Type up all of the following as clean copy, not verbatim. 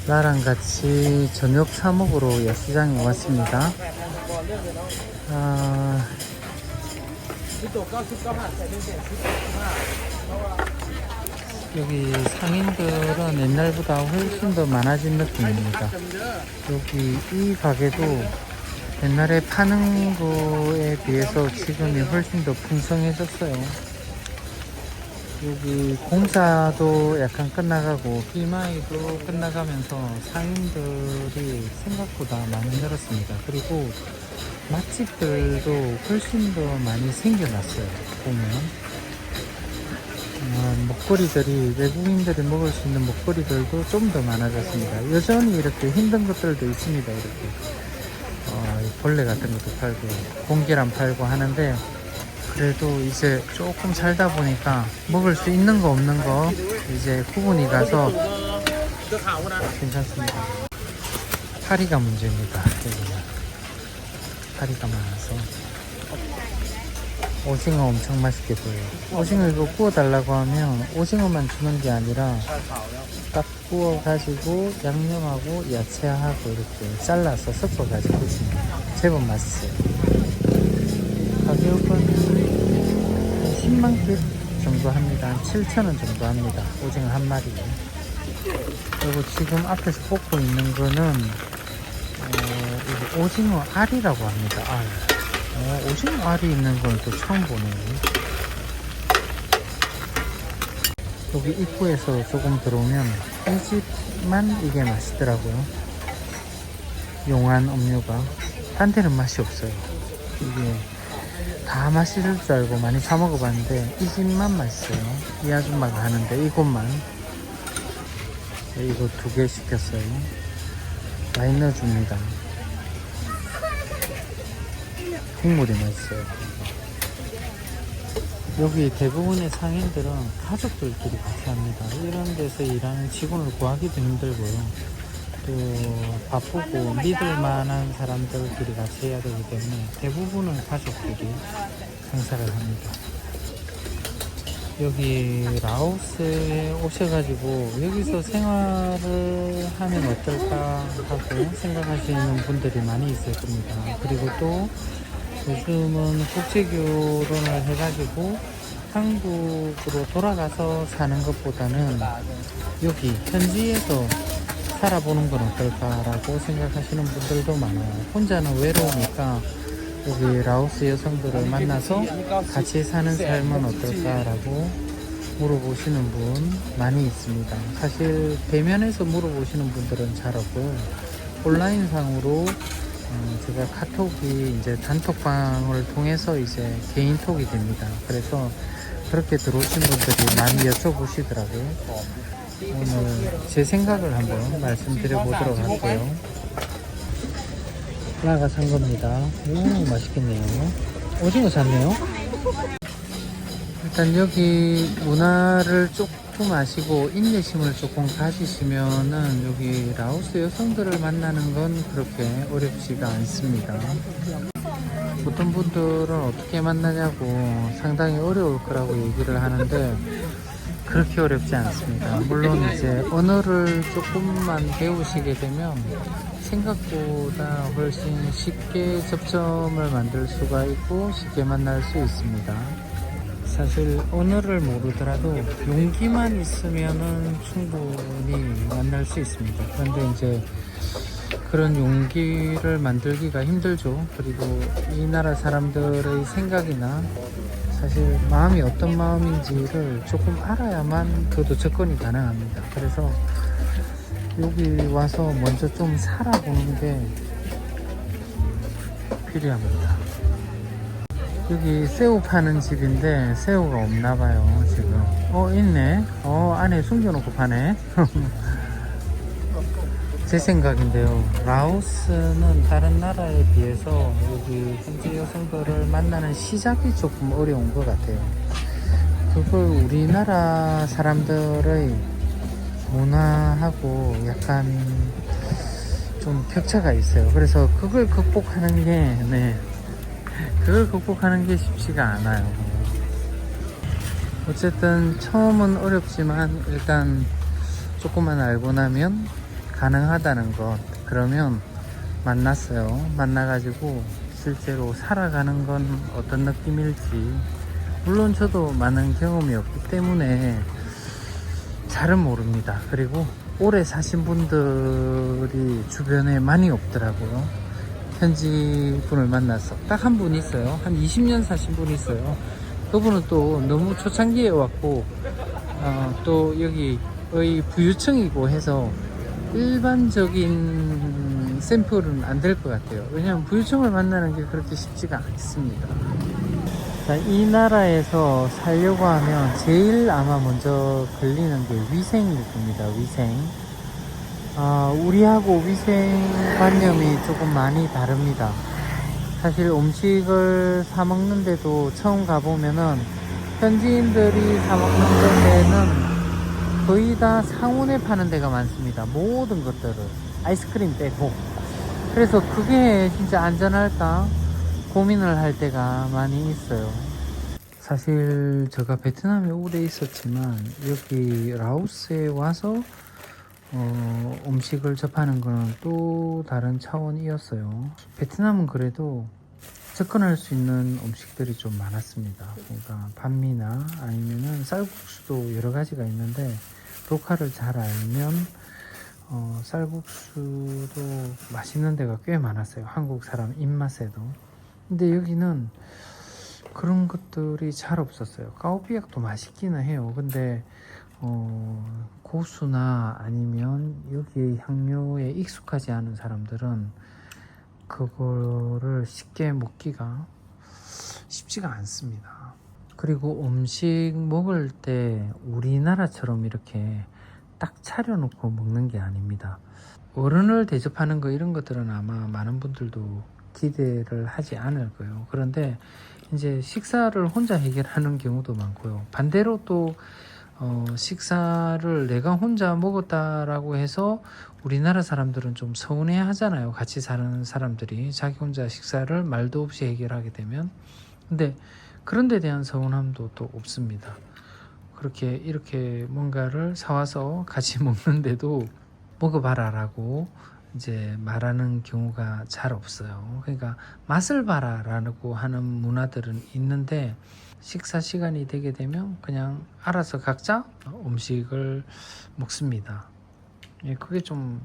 나랑 같이 저녁 사 먹으러 야시장에 왔습니다. 여기 상인들은 옛날보다 훨씬 더 많아진 느낌입니다. 여기 이 가게도 옛날에 파는 거에 비해서 지금이 훨씬 더 풍성해졌어요. 여기 공사도 약간 끝나가고 비마이도 끝나가면서 상인들이 생각보다 많이 늘었습니다. 그리고 맛집들도 훨씬 더 많이 생겨났어요. 보면 먹거리들이, 외국인들이 먹을 수 있는 먹거리들도 좀 더 많아졌습니다. 여전히 이렇게 힘든 것들도 있습니다. 이렇게 벌레 같은 것도 팔고 공기란 팔고 하는데, 그래도 이제 조금 살다 보니까 먹을 수 있는 거 없는 거 이제 구분이 가서 괜찮습니다. 파리가 문제입니다. 여기는 파리가 많아서. 오징어 엄청 맛있게 보여요. 오징어 이거 구워달라고 하면 오징어만 주는 게 아니라 딱 구워가지고 양념하고 야채하고 이렇게 잘라서 섞어가지고 있습니다. 제법 맛있어요. 가격은 10만 원 정도 합니다. 한 7,000원 정도 합니다. 오징어 한 마리에. 그리고 지금 앞에서 볶고 있는 거는 이거 오징어 알이라고 합니다. 알. 오징어 알이 있는 건 또 처음 보네요. 여기 입구에서 조금 들어오면 이 집만 이게 맛있더라고요. 용한 음료가. 딴 데는 맛이 없어요. 이게 다 맛있을 줄 알고 많이 사 먹어봤는데 이 집만 맛있어요. 이 아줌마가 하는데 이곳만. 이거 2개 시켰어요. 많이 넣어줍니다. 국물이 맛있어요. 여기 대부분의 상인들은 가족들끼리 같이 합니다. 이런 데서 일하는 직원을 구하기도 힘들고요. 또 바쁘고 믿을 만한 사람들끼리 같이 해야 되기 때문에 대부분은 가족끼리 장사를 합니다. 여기 라오스에 오셔가지고 여기서 생활을 하면 어떨까 하고 생각하시는 분들이 많이 있을 겁니다. 그리고 또 요즘은 국제결혼을 해가지고 한국으로 돌아가서 사는 것보다는 여기 현지에서 살아보는 건 어떨까라고 생각하시는 분들도 많아요. 혼자는 외로우니까 여기 라오스 여성들을 만나서 같이 사는 삶은 어떨까라고 물어보시는 분 많이 있습니다. 사실 대면에서 물어보시는 분들은 잘 없고요. 온라인상으로 제가 카톡이 이제 단톡방을 통해서 이제 개인톡이 됩니다. 그래서 그렇게 들어오신 분들이 많이 여쭤보시더라고요. 오늘 제 생각을 한번 말씀드려 보도록 할게요. 나가 산 겁니다. 오, 맛있겠네요. 오징어 샀네요. 일단 여기 문화를 조금 아시고 인내심을 조금 가지시면은 여기 라오스 여성들을 만나는 건 그렇게 어렵지가 않습니다. 어떤 분들은 어떻게 만나냐고 상당히 어려울 거라고 얘기를 하는데 그렇게 어렵지 않습니다. 물론 이제 언어를 조금만 배우시게 되면 생각보다 훨씬 쉽게 접점을 만들 수가 있고 쉽게 만날 수 있습니다. 사실 언어를 모르더라도 용기만 있으면은 충분히 만날 수 있습니다. 그런데 이제 그런 용기를 만들기가 힘들죠. 그리고 이 나라 사람들의 생각이나 사실 마음이 어떤 마음인지를 조금 알아야만 그것도 접근이 가능합니다. 그래서 여기 와서 먼저 좀 살아보는 게 필요합니다. 여기 새우 파는 집인데 새우가 없나봐요 지금. 있네. 안에 숨겨놓고 파네. 제 생각인데요, 라오스는 다른 나라에 비해서 여기 현지 여성들을 만나는 시작이 조금 어려운 것 같아요. 그걸 우리나라 사람들의 문화하고 약간 좀 격차가 있어요. 그래서 그걸 극복하는 게 쉽지가 않아요. 어쨌든 처음은 어렵지만 일단 조금만 알고 나면 가능하다는 것, 그러면 만났어요. 만나가지고 실제로 살아가는 건 어떤 느낌일지, 물론 저도 많은 경험이 없기 때문에 잘은 모릅니다. 그리고 오래 사신 분들이 주변에 많이 없더라고요. 현지 분을 만나서 딱 한 분 있어요. 한 20년 사신 분이 있어요. 그분은 또 너무 초창기에 왔고 또 여기의 부유층이고 해서 일반적인 샘플은 안 될 것 같아요. 왜냐하면 부유층을 만나는 게 그렇게 쉽지가 않습니다. 자, 이 나라에서 살려고 하면 제일 아마 먼저 걸리는 게 위생일 겁니다. 위생. 우리하고 위생관념이 조금 많이 다릅니다. 사실 음식을 사 먹는데도 처음 가보면은 현지인들이 사 먹는 데는 거의 다 상온에 파는 데가 많습니다. 모든 것들을 아이스크림 빼고. 그래서 그게 진짜 안전할까 고민을 할 때가 많이 있어요. 사실 제가 베트남에 오래 있었지만 여기 라오스에 와서 음식을 접하는 거는 또 다른 차원이었어요. 베트남은 그래도 접근할 수 있는 음식들이 좀 많았습니다. 그러니까 반미나 아니면은 쌀국수도 여러 가지가 있는데 로컬을 잘 알면 쌀국수도 맛있는 데가 꽤 많았어요. 한국 사람 입맛에도. 근데 여기는 그런 것들이 잘 없었어요. 까오비약도 맛있기는 해요. 근데 고수나 아니면 여기의 향료에 익숙하지 않은 사람들은 그거를 쉽게 먹기가 쉽지가 않습니다. 그리고 음식 먹을 때 우리나라처럼 이렇게 딱 차려놓고 먹는 게 아닙니다. 어른을 대접하는 거 이런 것들은 아마 많은 분들도 기대를 하지 않을 거예요. 그런데 이제 식사를 혼자 해결하는 경우도 많고요. 반대로 또 식사를 내가 혼자 먹었다라고 해서 우리나라 사람들은 좀 서운해 하잖아요. 같이 사는 사람들이 자기 혼자 식사를 말도 없이 해결하게 되면. 근데 그런 데 대한 서운함도 또 없습니다. 그렇게 이렇게 뭔가를 사와서 같이 먹는데도 먹어봐라 라고 이제 말하는 경우가 잘 없어요. 그러니까 맛을 봐라 라고 하는 문화들은 있는데 식사 시간이 되게 되면 그냥 알아서 각자 음식을 먹습니다. 예, 그게 좀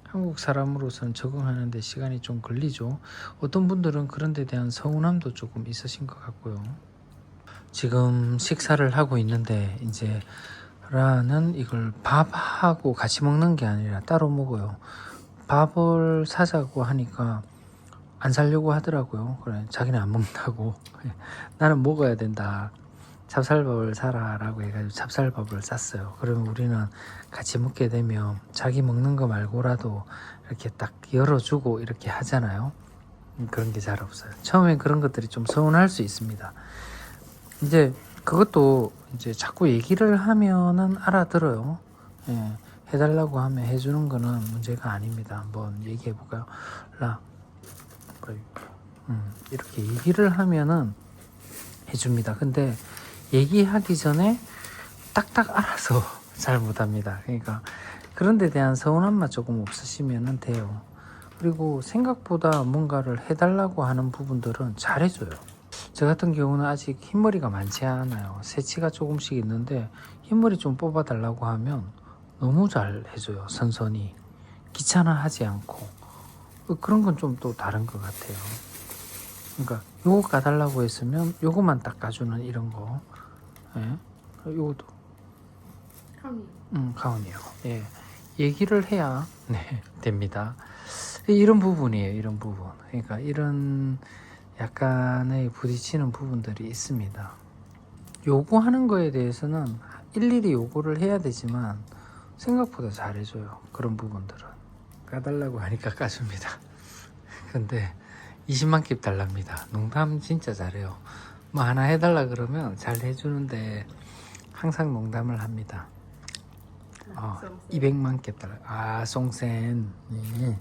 한국 사람으로서는 적응하는 데 시간이 좀 걸리죠. 어떤 분들은 그런 데 대한 서운함도 조금 있으신 것 같고요. 지금 식사를 하고 있는데 이제 라는 이걸 밥하고 같이 먹는 게 아니라 따로 먹어요. 밥을 사자고 하니까 안 사려고 하더라고요. 그래, 자기는 안 먹는다고. 나는 먹어야 된다. 찹쌀밥을 사라 라고 해가지고 찹쌀밥을 쌌어요. 그러면 우리는 같이 먹게 되면 자기 먹는 거 말고라도 이렇게 딱 열어주고 이렇게 하잖아요. 그런 게 잘 없어요. 처음엔 그런 것들이 좀 서운할 수 있습니다. 이제 그것도 이제 자꾸 얘기를 하면은 알아들어요. 예, 해달라고 하면 해주는 거는 문제가 아닙니다. 한번 얘기해 볼까요? 이렇게 얘기를 하면은 해줍니다. 근데 얘기하기 전에 딱딱 알아서 잘 못합니다. 그러니까 그런 데 대한 서운함만 조금 없으시면 돼요. 그리고 생각보다 뭔가를 해달라고 하는 부분들은 잘해줘요. 저 같은 경우는 아직 흰머리가 많지 않아요. 새치가 조금씩 있는데 흰머리 좀 뽑아달라고 하면 너무 잘 해줘요. 선선히 귀찮아하지 않고. 그런 건 좀 또 다른 것 같아요. 그러니까 요거 까달라고 했으면 요거만 딱 까주는 이런 거. 예? 요것도 가운이요. 예, 얘기를 해야 네, 됩니다. 이런 부분이에요. 이런 부분. 그러니까 이런 약간의 부딪히는 부분들이 있습니다. 요구하는 거에 대해서는 일일이 요구를 해야 되지만 생각보다 잘해줘요. 그런 부분들은 까달라고 하니까 까줍니다. 근데 20만 킵 달랍니다. 농담 진짜 잘해요. 뭐 하나 해달라 그러면 잘 해주는데 항상 농담을 합니다. 200만 킵 달라. 아, 송센. 네.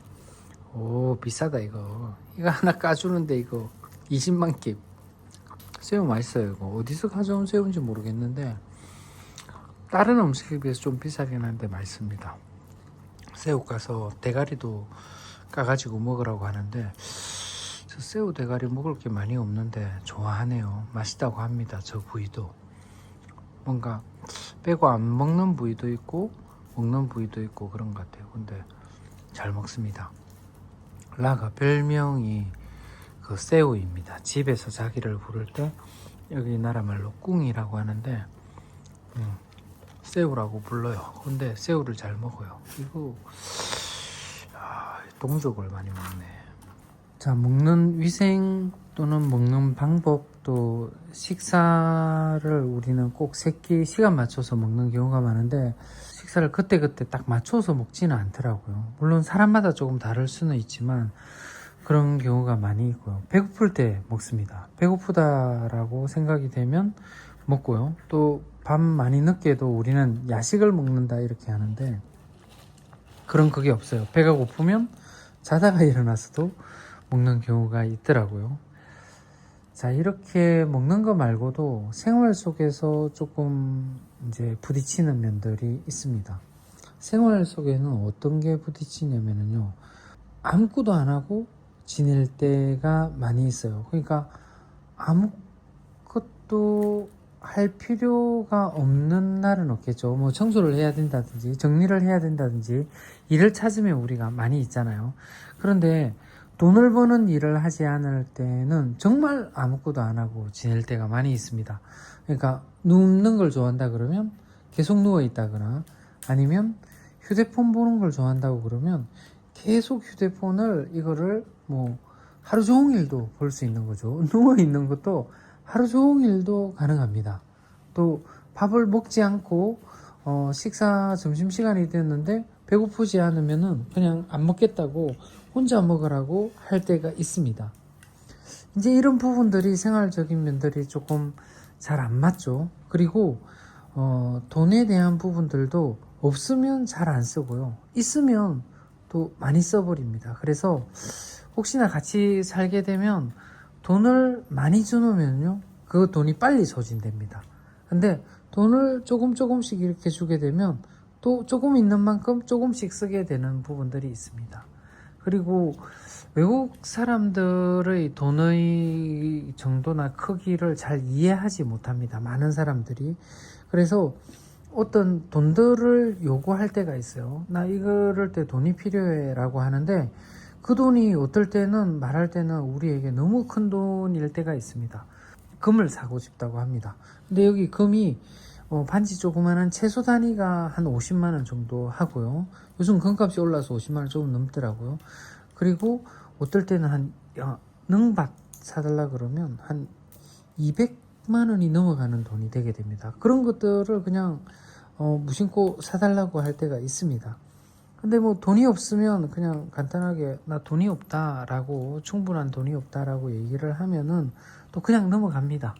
오, 비싸다 이거. 이거 하나 까주는데 이거 20만 킵. 새우 맛있어요. 이거 어디서 가져온 새우인지 모르겠는데 다른 음식에 비해서 좀 비싸긴 한데 맛있습니다. 새우 까서 대가리도 까가지고 먹으라고 하는데 저 새우 대가리 먹을 게 많이 없는데 좋아하네요. 맛있다고 합니다. 저 부위도 뭔가 빼고 안 먹는 부위도 있고 먹는 부위도 있고 그런 것 같아요. 근데 잘 먹습니다. 라가 별명이 그 새우입니다. 집에서 자기를 부를 때 여기 나라 말로 꿍이라고 하는데 새우라고 불러요. 근데 새우를 잘 먹어요. 이거 동족을 많이 먹네. 자, 먹는 위생 또는 먹는 방법 또 식사를 우리는 꼭 새끼 시간 맞춰서 먹는 경우가 많은데 식사를 그때그때 딱 맞춰서 먹지는 않더라고요. 물론 사람마다 조금 다를 수는 있지만 그런 경우가 많이 있고요. 배고플 때 먹습니다. 배고프다라고 생각이 되면 먹고요. 또 밤 많이 늦게도 우리는 야식을 먹는다 이렇게 하는데 그런 그게 없어요. 배가 고프면 자다가 일어나서도 먹는 경우가 있더라고요. 자, 이렇게 먹는 거 말고도 생활 속에서 조금 이제 부딪히는 면들이 있습니다. 생활 속에는 어떤 게 부딪히냐면요. 아무것도 안 하고 지낼 때가 많이 있어요. 그러니까 아무것도 할 필요가 없는 날은 없겠죠. 뭐 청소를 해야 된다든지 정리를 해야 된다든지 일을 찾으면 우리가 많이 있잖아요. 그런데 돈을 버는 일을 하지 않을 때는 정말 아무것도 안 하고 지낼 때가 많이 있습니다. 그러니까 눕는 걸 좋아한다 그러면 계속 누워 있다거나 아니면 휴대폰 보는 걸 좋아한다고 그러면 계속 휴대폰을 이거를 뭐 하루 종일도 볼 수 있는 거죠. 누워 있는 것도 하루 종일도 가능합니다. 또 밥을 먹지 않고 식사 점심시간이 됐는데 배고프지 않으면은 그냥 안 먹겠다고 혼자 먹으라고 할 때가 있습니다. 이제 이런 부분들이 생활적인 면들이 조금 잘 안 맞죠. 그리고 돈에 대한 부분들도 없으면 잘 안 쓰고요. 있으면 또 많이 써버립니다. 그래서 혹시나 같이 살게 되면 돈을 많이 주면요 그 돈이 빨리 소진됩니다. 근데 돈을 조금씩 이렇게 주게 되면 또 조금 있는 만큼 조금씩 쓰게 되는 부분들이 있습니다. 그리고 외국 사람들의 돈의 정도나 크기를 잘 이해하지 못합니다. 많은 사람들이. 그래서 어떤 돈들을 요구할 때가 있어요. 나 이거를 때 돈이 필요해 라고 하는데 그 돈이 어떨 때는 말할 때는 우리에게 너무 큰 돈일 때가 있습니다. 금을 사고 싶다고 합니다. 근데 여기 금이 반지 조그마한 채소 단위가 한 50만 원 정도 하고요. 요즘 금값이 올라서 50만 원 조금 넘더라고요. 그리고 어떨 때는 능밭 사달라 그러면 한 200만 원이 넘어가는 돈이 되게 됩니다. 그런 것들을 그냥 무심코 사달라고 할 때가 있습니다. 근데 뭐 돈이 없으면 그냥 간단하게 나 돈이 없다라고 충분한 돈이 없다라고 얘기를 하면은 또 그냥 넘어갑니다.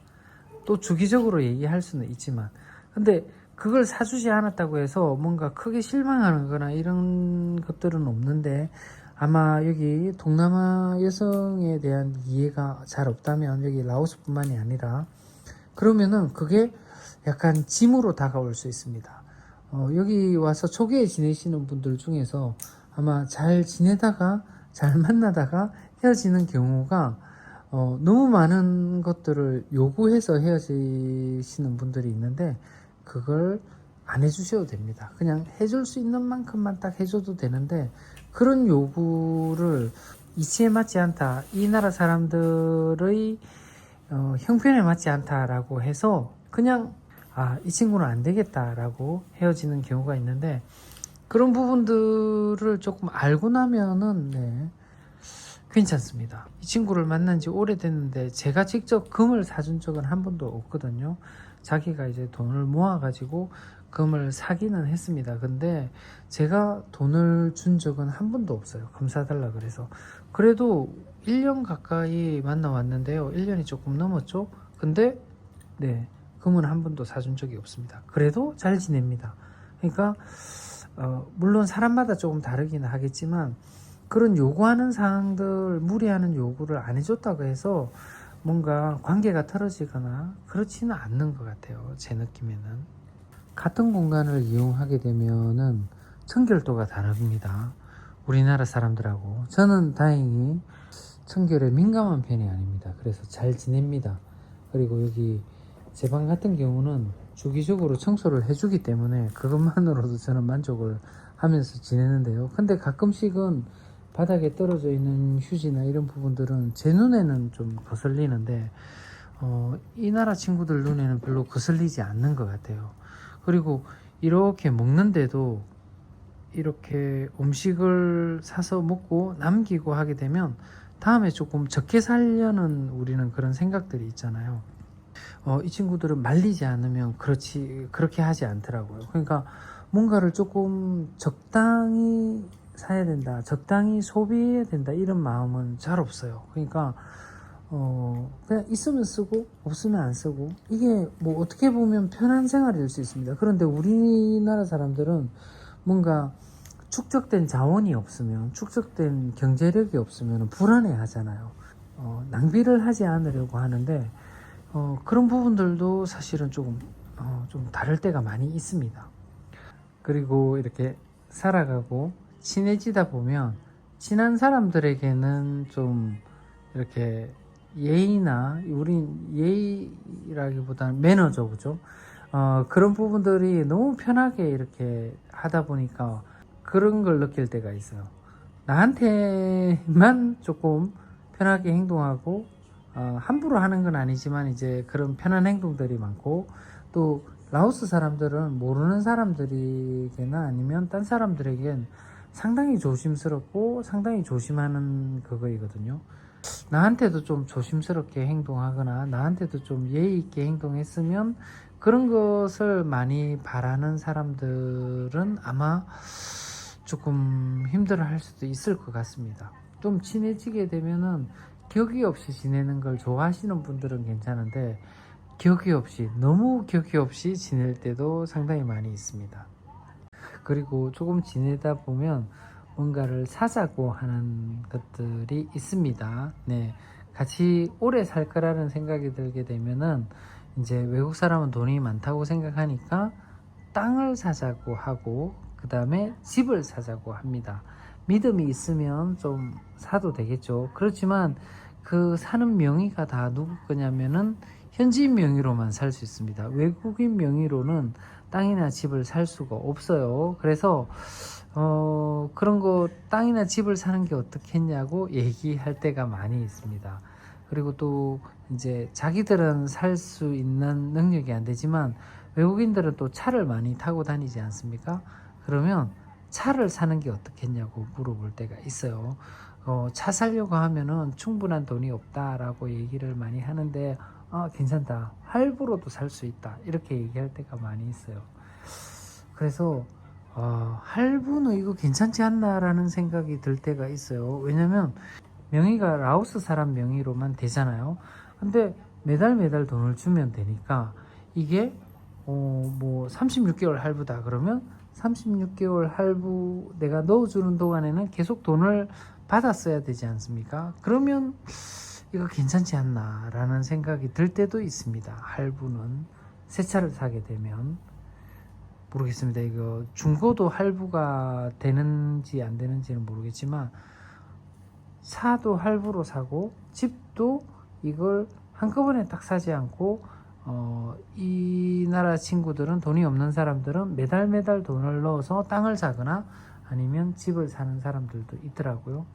또 주기적으로 얘기할 수는 있지만 근데 그걸 사주지 않았다고 해서 뭔가 크게 실망하는 거나 이런 것들은 없는데 아마 여기 동남아 여성에 대한 이해가 잘 없다면 여기 라오스뿐만이 아니라 그러면은 그게 약간 짐으로 다가올 수 있습니다. 여기 와서 초기에 지내시는 분들 중에서 아마 잘 지내다가 잘 만나다가 헤어지는 경우가 너무 많은 것들을 요구해서 헤어지시는 분들이 있는데 그걸 안 해주셔도 됩니다. 그냥 해줄 수 있는 만큼만 딱 해줘도 되는데 그런 요구를 이치에 맞지 않다, 이 나라 사람들의 형편에 맞지 않다라고 해서 그냥 이 친구는 안 되겠다라고 헤어지는 경우가 있는데 그런 부분들을 조금 알고 나면은 괜찮습니다. 이 친구를 만난 지 오래됐는데 제가 직접 금을 사준 적은 한 번도 없거든요. 자기가 이제 돈을 모아가지고 금을 사기는 했습니다. 근데 제가 돈을 준 적은 한 번도 없어요. 금 사달라 그래서. 그래도 1년 가까이 만나왔는데요. 1년이 조금 넘었죠. 근데 금은 한 번도 사준 적이 없습니다. 그래도 잘 지냅니다. 그러니까 물론 사람마다 조금 다르긴 하겠지만 그런 요구하는 사항들, 무리하는 요구를 안 해줬다고 해서 뭔가 관계가 틀어지거나 그렇지는 않는 것 같아요. 제 느낌에는. 같은 공간을 이용하게 되면은 청결도가 다릅니다. 우리나라 사람들하고. 저는 다행히 청결에 민감한 편이 아닙니다. 그래서 잘 지냅니다. 그리고 여기 제 방 같은 경우는 주기적으로 청소를 해주기 때문에 그것만으로도 저는 만족을 하면서 지내는데요. 근데 가끔씩은 바닥에 떨어져 있는 휴지나 이런 부분들은 제 눈에는 좀 거슬리는데 이 나라 친구들 눈에는 별로 거슬리지 않는 것 같아요. 그리고 이렇게 먹는데도 이렇게 음식을 사서 먹고 남기고 하게 되면 다음에 조금 적게 살려는 우리는 그런 생각들이 있잖아요. 이 친구들은 말리지 않으면 그렇게 하지 않더라고요. 그러니까 뭔가를 조금 적당히 사야 된다, 적당히 소비해야 된다, 이런 마음은 잘 없어요. 그러니까 그냥 있으면 쓰고 없으면 안 쓰고, 이게 뭐 어떻게 보면 편한 생활이 될 수 있습니다. 그런데 우리나라 사람들은 뭔가 축적된 자원이 없으면, 축적된 경제력이 없으면 불안해 하잖아요. 낭비를 하지 않으려고 하는데 그런 부분들도 사실은 좀 다를 때가 많이 있습니다. 그리고 이렇게 살아가고 친해지다 보면 친한 사람들에게는 좀 이렇게 예의나, 우린 예의라기보다는 매너죠, 그죠? 그런 부분들이 너무 편하게 이렇게 하다 보니까 그런 걸 느낄 때가 있어요. 나한테만 조금 편하게 행동하고 함부로 하는 건 아니지만 이제 그런 편한 행동들이 많고, 또 라오스 사람들은 모르는 사람들에게나 아니면 딴 사람들에겐 상당히 조심스럽고 상당히 조심하는 그거이거든요. 나한테도 좀 조심스럽게 행동하거나 나한테도 좀 예의 있게 행동했으면, 그런 것을 많이 바라는 사람들은 아마 조금 힘들어 할 수도 있을 것 같습니다. 좀 친해지게 되면은 격이 없이 지내는 걸 좋아하시는 분들은 괜찮은데, 격이 없이, 너무 격이 없이 지낼 때도 상당히 많이 있습니다. 그리고 조금 지내다 보면 뭔가를 사자고 하는 것들이 있습니다. 네, 같이 오래 살 거라는 생각이 들게 되면은 이제 외국 사람은 돈이 많다고 생각하니까 땅을 사자고 하고, 그 다음에 집을 사자고 합니다. 믿음이 있으면 좀 사도 되겠죠. 그렇지만 그 사는 명의가 다 누구 거냐면은 현지인 명의로만 살 수 있습니다. 외국인 명의로는 땅이나 집을 살 수가 없어요. 그래서 그런 거 땅이나 집을 사는 게 어떻겠냐고 얘기할 때가 많이 있습니다. 그리고 또 이제 자기들은 살 수 있는 능력이 안 되지만 외국인들은 또 차를 많이 타고 다니지 않습니까? 그러면 차를 사는 게 어떻겠냐고 물어볼 때가 있어요. 차 사려고 하면은 충분한 돈이 없다라고 얘기를 많이 하는데, 괜찮다, 할부로도 살 수 있다, 이렇게 얘기할 때가 많이 있어요. 그래서 할부는 이거 괜찮지 않나라는 생각이 들 때가 있어요. 왜냐면 명의가 라오스 사람 명의로만 되잖아요. 근데 매달 돈을 주면 되니까, 이게 뭐 36개월 할부다 그러면 36개월 할부 내가 넣어주는 동안에는 계속 돈을 받았어야 되지 않습니까? 그러면 이거 괜찮지 않나 라는 생각이 들 때도 있습니다. 할부는 새 차를 사게 되면. 모르겠습니다. 이거 중고도 할부가 되는지 안 되는지는 모르겠지만, 차도 할부로 사고 집도 이걸 한꺼번에 딱 사지 않고, 이 나라 친구들은, 돈이 없는 사람들은 매달 돈을 넣어서 땅을 사거나 아니면 집을 사는 사람들도 있더라고요.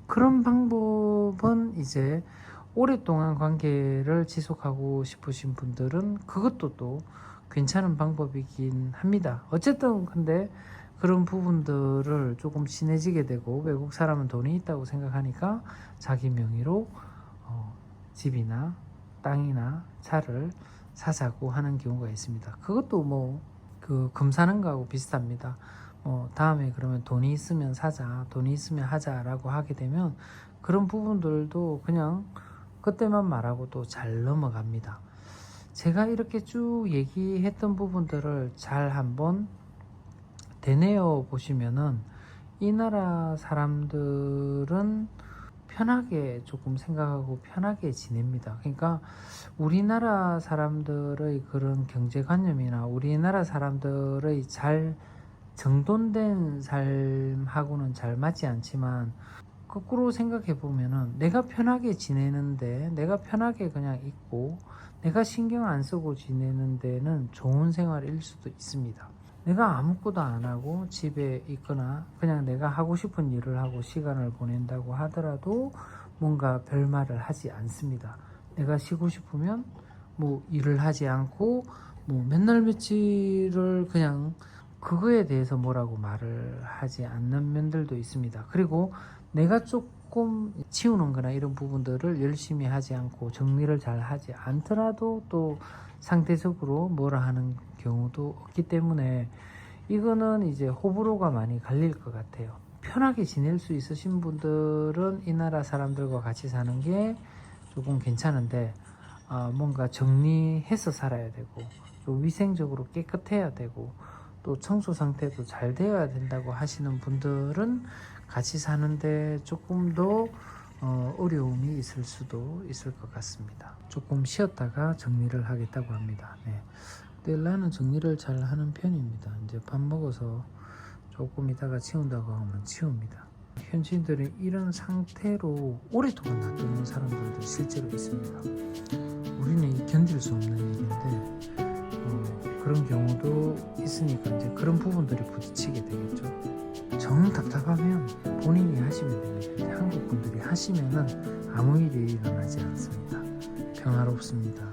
그런 방법은 이제 오랫동안 관계를 지속하고 싶으신 분들은 그것도 또 괜찮은 방법이긴 합니다. 어쨌든 근데 그런 부분들을 조금 친해지게 되고, 외국 사람은 돈이 있다고 생각하니까 자기 명의로 집이나 땅이나 차를 사자고 하는 경우가 있습니다. 그것도 뭐 그 금 사는 거하고 비슷합니다. 다음에 그러면 돈이 있으면 사자, 돈이 있으면 하자라고 하게 되면 그런 부분들도 그냥 그때만 말하고 또 잘 넘어갑니다. 제가 이렇게 쭉 얘기했던 부분들을 잘 한번 되뇌어 보시면은 이 나라 사람들은 편하게 조금 생각하고 편하게 지냅니다. 그러니까 우리나라 사람들의 그런 경제관념이나 우리나라 사람들의 잘 정돈된 삶하고는 잘 맞지 않지만 거꾸로 생각해 보면은 내가 편하게 지내는데 내가 편하게 그냥 있고 내가 신경 안 쓰고 지내는 데는 좋은 생활일 수도 있습니다. 내가 아무것도 안 하고 집에 있거나 그냥 내가 하고 싶은 일을 하고 시간을 보낸다고 하더라도 뭔가 별말을 하지 않습니다. 내가 쉬고 싶으면 뭐 일을 하지 않고 뭐 맨날 며칠을 그냥 그거에 대해서 뭐라고 말을 하지 않는 면들도 있습니다. 그리고 내가 조금 치우는 거나 이런 부분들을 열심히 하지 않고 정리를 잘 하지 않더라도 또 상대적으로 뭐라 하는 경우도 없기 때문에 이거는 이제 호불호가 많이 갈릴 것 같아요. 편하게 지낼 수 있으신 분들은 이 나라 사람들과 같이 사는 게 조금 괜찮은데 뭔가 정리해서 살아야 되고 좀 위생적으로 깨끗해야 되고 또 청소 상태도 잘 되어야 된다고 하시는 분들은 같이 사는데 조금 더 어려움이 있을 수도 있을 것 같습니다. 조금 쉬었다가 정리를 하겠다고 합니다. 네. 근데 나는 정리를 잘 하는 편입니다. 이제 밥 먹어서 조금 있다가 치운다고 하면 치웁니다. 현지인들이 이런 상태로 오랫동안 놔두는 사람들도 실제로 있습니다. 우리는 견딜 수 없는 일인데 그런 경우도 있으니까 이제 그런 부분들이 부딪히게 되겠죠. 정 답답하면 본인이 하시면 됩니다. 한국 분들이 하시면은 아무 일이 일어나지 않습니다. 평화롭습니다.